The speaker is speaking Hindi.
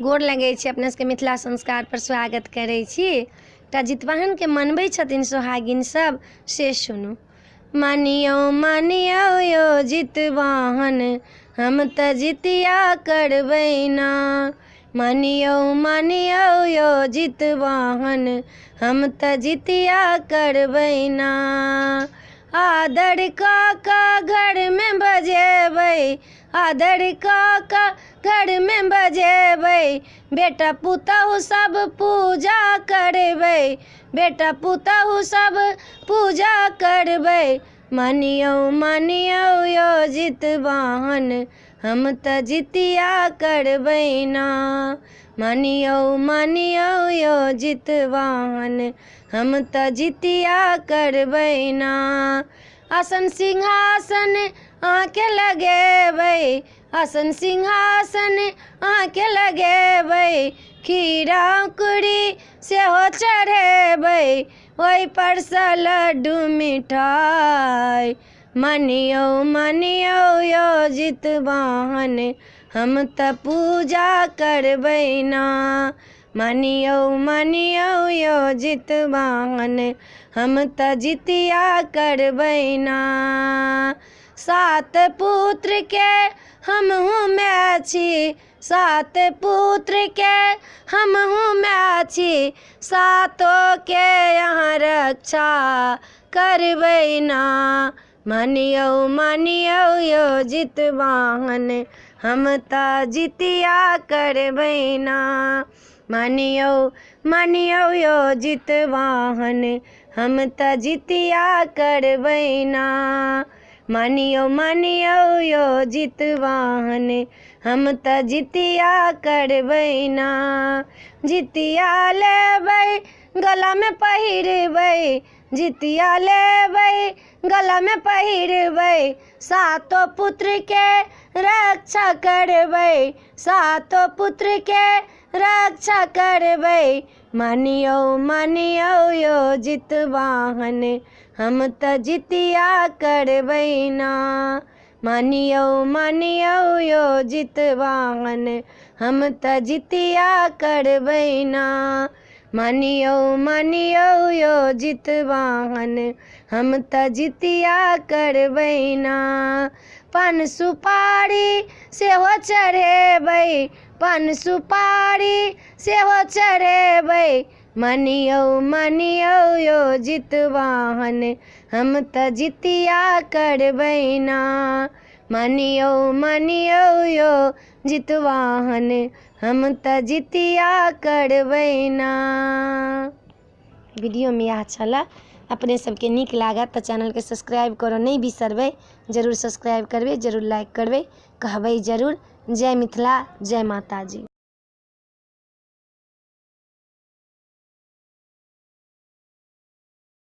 गोर लगै छी, अपना सबके मिथिला संस्कार पर स्वागत करै छी। एकटा जितवाहन के मनबै छथिन सोहागिन सब, से सुनू। मानियो मानियो यो जितवाहन, हम त जितिया करबै ना। मानियो मानियो यो जितवाहन, हम त जितिया करबै ना। आदर कऽ घर में बजेबै, आदर कऽ घर में बजेबै। बेटा पुतहु सब पूजा करबै, बेटा पुतहु सब पूजा करबै। मानियो मानियो यो जितवाहन, हम त जितिया करबै ना। मानियो मानियो यो जितवाहन, हम त जितिया करबै ना। आसन सिंहासन अहाँके लगेबै, आसन सिंहासन अहाँके लगेबै। खीरा अंकुरी सेहो चढ़ेबै, ओहि पर सँ लड्डू मिठाई। मानियो मानियो यो जितवाहन, हम त पूजा करबै ना। मानियो मानियो यो जितवाहन, हम त जितिया करबै ना। सात पुत्र के हमहूँ माय छी, सात पुत्र के हमहूँ माय छी। सातो के यहाँ रक्षा करबै ना। मानियो मानियो यो जितवाहन, हम त जितिया करबै ना। मानियो मानियो यो जितवाहन, हम त जितिया करबै ना। मानियो मानियो यो जितवाहन, हम त जितिया करबै ना। जितिया लेबै गला में पहिरबै, जितिया लेबै गला में पहिरबै। सातो पुत्र के रक्षा करबै, सातो पुत्र के रक्षा करबै। मानियो मानियो यो जितवाहन, हम त जितिया करबै ना। मानियो मानियो यो जितवाहन, हम त जितिया करबै ना। मानियो मानियो यो जितवाहन, हम त जितिया करबै ना। पान सुपारी सेहो चढ़ेबै, पान सुपारी सेहो चढ़ेबै। मानियो मानियो यो जितवाहन, हम त जितिया करबै ना। मानियो मानियो यो जितवाहन, हम त जितिया करबै ना। वीडियो में यह छला। अपने सबके नीक लागत तऽ चैनल के सब्सक्राइब करऽ नहीं बिसरबै। जरूर सब्सक्राइब करबै, जरूर लाइक करबै, कहबै जरूर। जय मिथिला, जय माता जी।